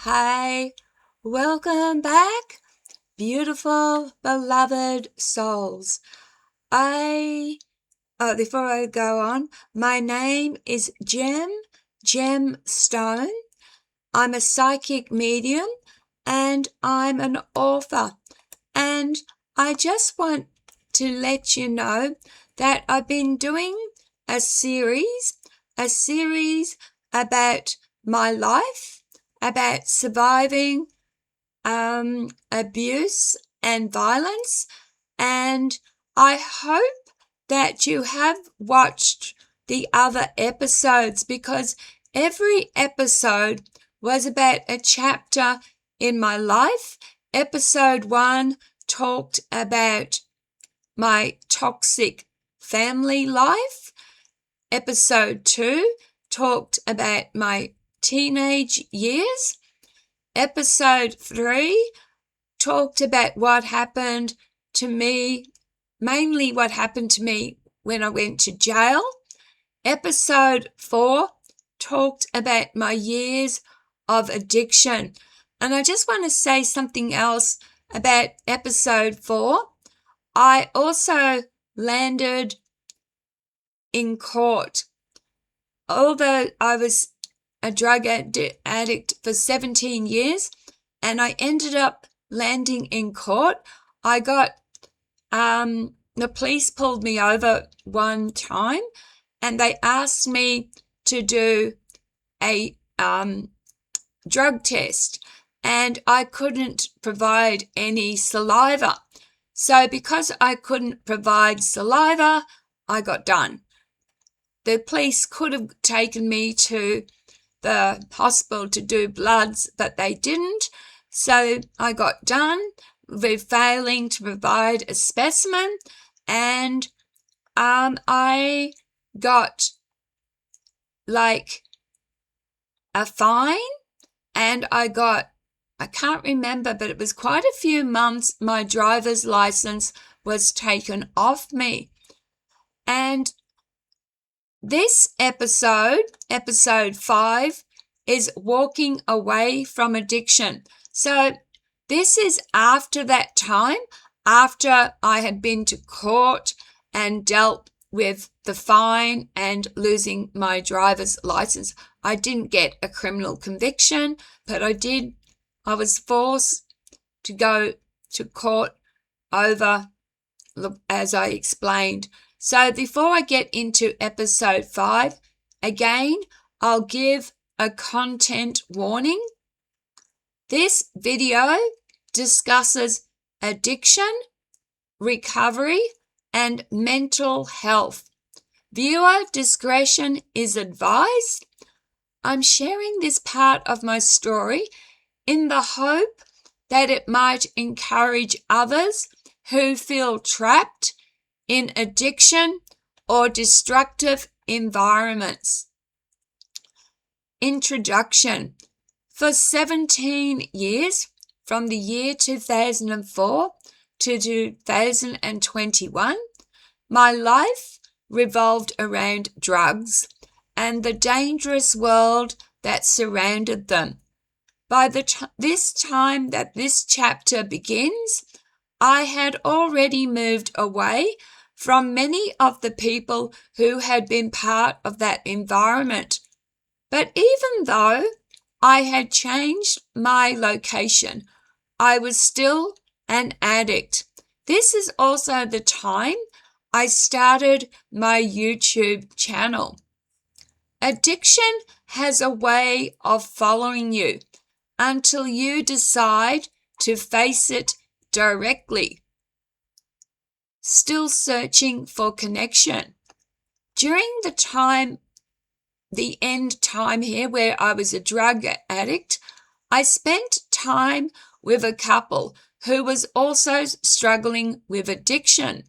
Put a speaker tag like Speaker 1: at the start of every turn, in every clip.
Speaker 1: Hi, welcome back, beautiful, beloved souls. Before I go on, my name is Gem Stone. I'm a psychic medium and I'm an author. And I just want to let you know that I've been doing a series about my life, about surviving abuse and violence. And I hope that you have watched the other episodes, because every episode was about a chapter in my life. Episode 1 talked about my toxic family life. Episode 2 talked about my teenage years. Episode 3 talked about what happened to me, mainly what happened to me when I went to jail. Episode 4 talked about my years of addiction. And I just want to say something else about episode 4. I also landed in court. Although I was a drug addict for 17 years and I ended up landing in court, I got, the police pulled me over one time and they asked me to do a drug test, and I couldn't provide any saliva. So because I couldn't provide saliva, I got done. The police could have taken me to the hospital to do bloods, but they didn't. So I got done with failing to provide a specimen, and I got like a fine, and I can't remember, but it was quite a few months my driver's license was taken off me. And this episode 5, is walking away from addiction. So this is after that time, after I had been to court and dealt with the fine and losing my driver's license. I didn't get a criminal conviction, but I was forced to go to court over, as I explained. So before I get into episode 5, again, I'll give a content warning. This video discusses addiction, recovery, and mental health. Viewer discretion is advised. I'm sharing this part of my story in the hope that it might encourage others who feel trapped in addiction or destructive environments. Introduction. For 17 years, from the year 2004 to 2021, my life revolved around drugs and the dangerous world that surrounded them. By this time that this chapter begins, I had already moved away from many of the people who had been part of that environment. But even though I had changed my location, I was still an addict. This is also the time I started my YouTube channel. Addiction has a way of following you until you decide to face it directly. Still searching for connection. During the end time here where I was a drug addict, I spent time with a couple who was also struggling with addiction.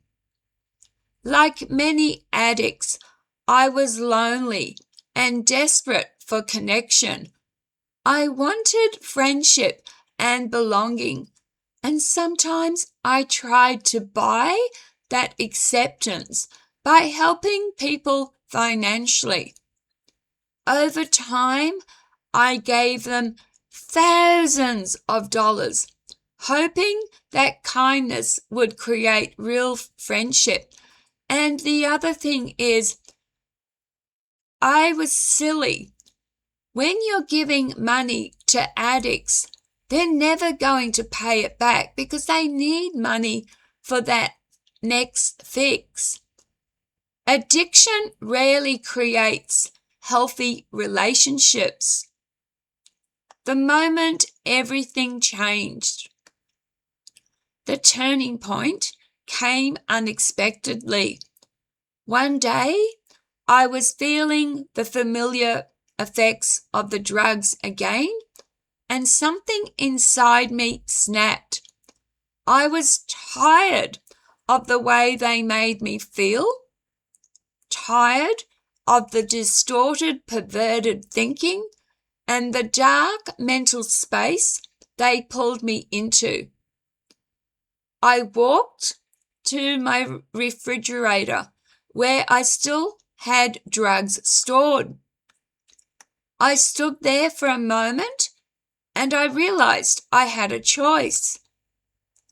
Speaker 1: Like many addicts, I was lonely and desperate for connection. I wanted friendship and belonging, and sometimes I tried to buy that acceptance by helping people financially. Over time, I gave them thousands of dollars, hoping that kindness would create real friendship. And the other thing is, I was silly. When you're giving money to addicts, they're never going to pay it back because they need money for that next fix. Addiction rarely creates healthy relationships. The moment everything changed, the turning point came unexpectedly. One day, I was feeling the familiar effects of the drugs again, and something inside me snapped. I was tired of the way they made me feel, tired of the distorted, perverted thinking and the dark mental space they pulled me into. I walked to my refrigerator where I still had drugs stored. I stood there for a moment and I realized I had a choice.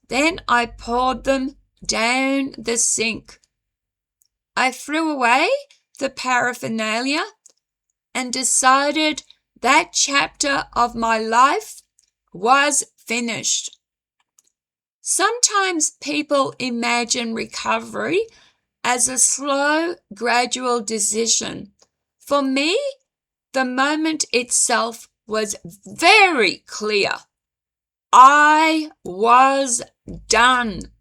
Speaker 1: Then I poured them down the sink. I threw away the paraphernalia and decided that chapter of my life was finished. Sometimes people imagine recovery as a slow, gradual decision. For me, the moment itself was very clear. I was done.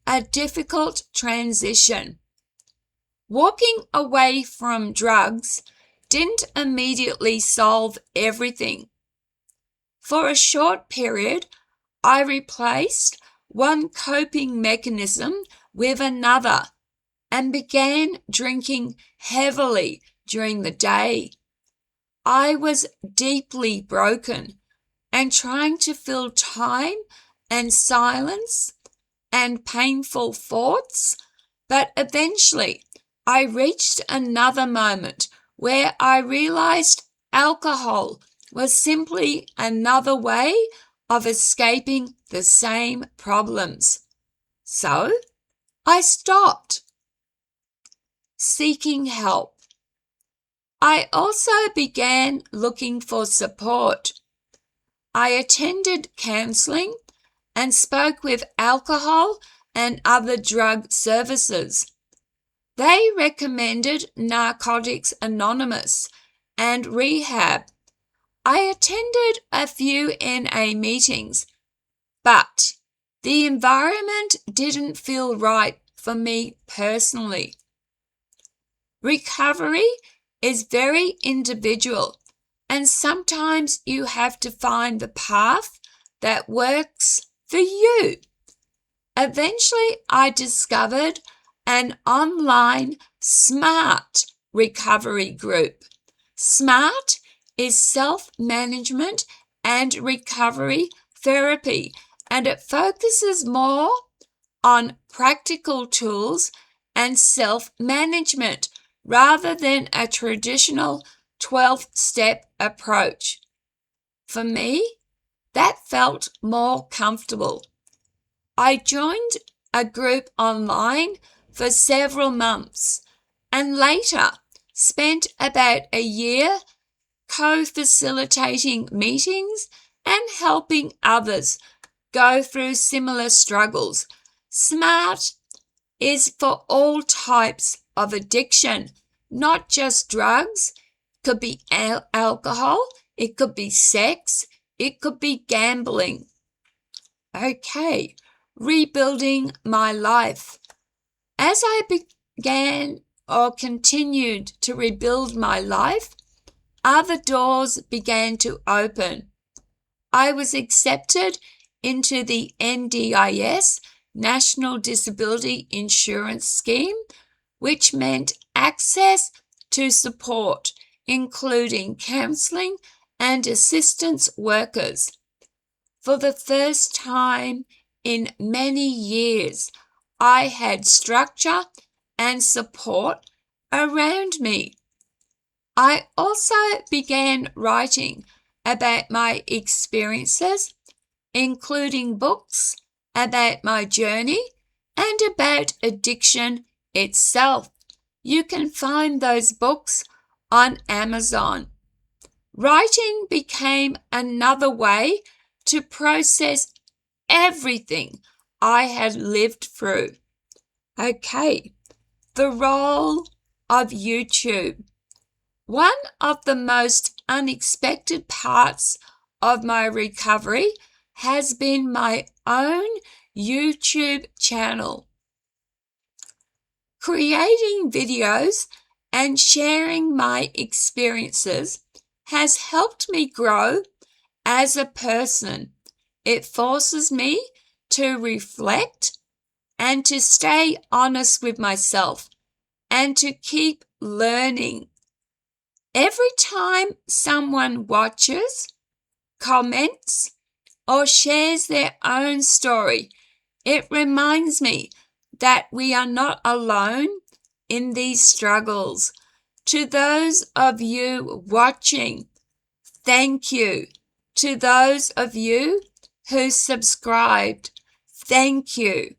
Speaker 1: A difficult transition. Walking away from drugs didn't immediately solve everything. For a short period, I replaced one coping mechanism with another and began drinking heavily during the day. I was deeply broken and trying to fill time and silence and painful thoughts, but eventually I reached another moment where I realized alcohol was simply another way of escaping the same problems. So I stopped. Seeking help. I also began looking for support. I attended counseling and spoke with alcohol and other drug services. They recommended Narcotics Anonymous and rehab. I attended a few NA meetings, but the environment didn't feel right for me personally. Recovery is very individual, and sometimes you have to find the path that works for you. Eventually, I discovered an online SMART recovery group. SMART is self-management and recovery therapy, and it focuses more on practical tools and self-management rather than a traditional 12-step approach. For me, that felt more comfortable. I joined a group online for several months and later spent about a year co-facilitating meetings and helping others go through similar struggles. SMART is for all types of addiction, not just drugs. It could be alcohol, it could be sex, it could be gambling. Okay, rebuilding my life. As I began or continued to rebuild my life, other doors began to open. I was accepted into the NDIS, National Disability Insurance Scheme, which meant access to support, including counselling and assistance workers. For the first time in many years, I had structure and support around me. I also began writing about my experiences, including books about my journey and about addiction itself. You can find those books on Amazon. Writing became another way to process everything I had lived through. Okay, the role of YouTube. One of the most unexpected parts of my recovery has been my own YouTube channel. Creating videos and sharing my experiences has helped me grow as a person. It forces me to reflect and to stay honest with myself and to keep learning. Every time someone watches, comments, or shares their own story, it reminds me that we are not alone in these struggles. To those of you watching, thank you. To those of you who subscribed, thank you.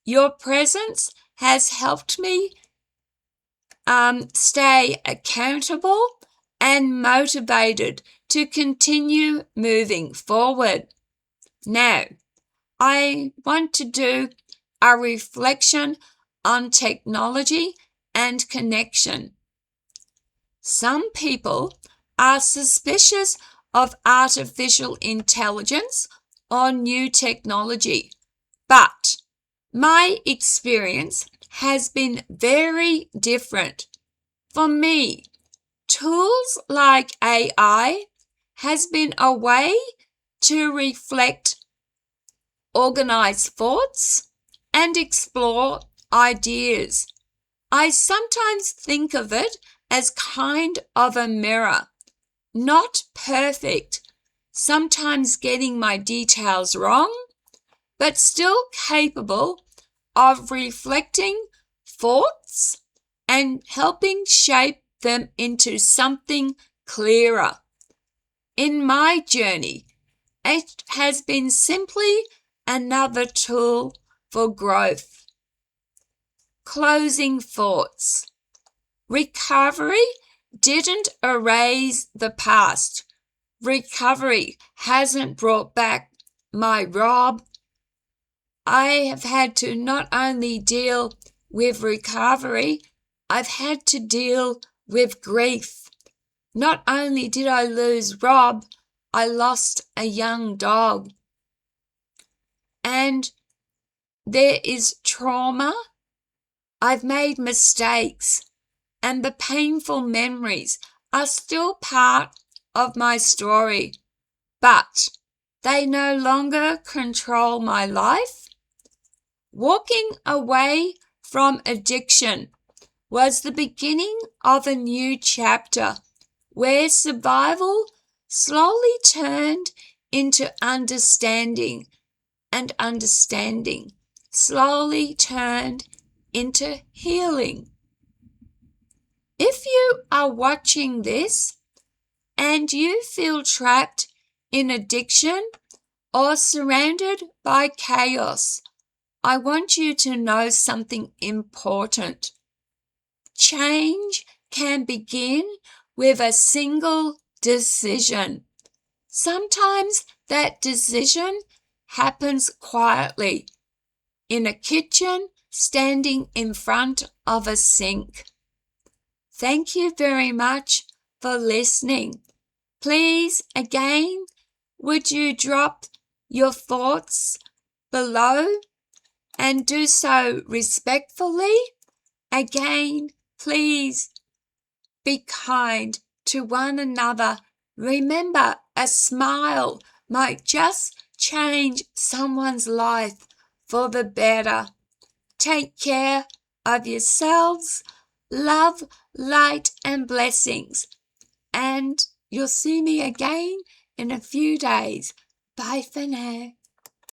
Speaker 1: Your presence has helped me stay accountable and motivated to continue moving forward. Now, I want to do a reflection on technology and connection. Some people are suspicious of artificial intelligence or new technology, but my experience has been very different. For me, tools like AI has been a way to reflect, organize thoughts, and explore ideas. I sometimes think of it as kind of a mirror, not perfect, sometimes getting my details wrong, but still capable of reflecting thoughts and helping shape them into something clearer. In my journey, it has been simply another tool for growth. Closing thoughts. Recovery didn't erase the past. Recovery hasn't brought back my Rob. I have had to not only deal with recovery, I've had to deal with grief. Not only did I lose Rob, I lost a young dog. And there is trauma. I've made mistakes, and the painful memories are still part of my story, but they no longer control my life. Walking away from addiction was the beginning of a new chapter where survival slowly turned into understanding, and understanding slowly turned into healing. If you are watching this and you feel trapped in addiction or surrounded by chaos, I want you to know something important. Change can begin with a single decision. Sometimes that decision happens quietly in a kitchen, standing in front of a sink. Thank you very much for listening. Please, again, would you drop your thoughts below and do so respectfully? Again, please be kind to one another. Remember, a smile might just change someone's life for the better. Take care of yourselves. Love, light, and blessings. And you'll see me again in a few days. Bye for now.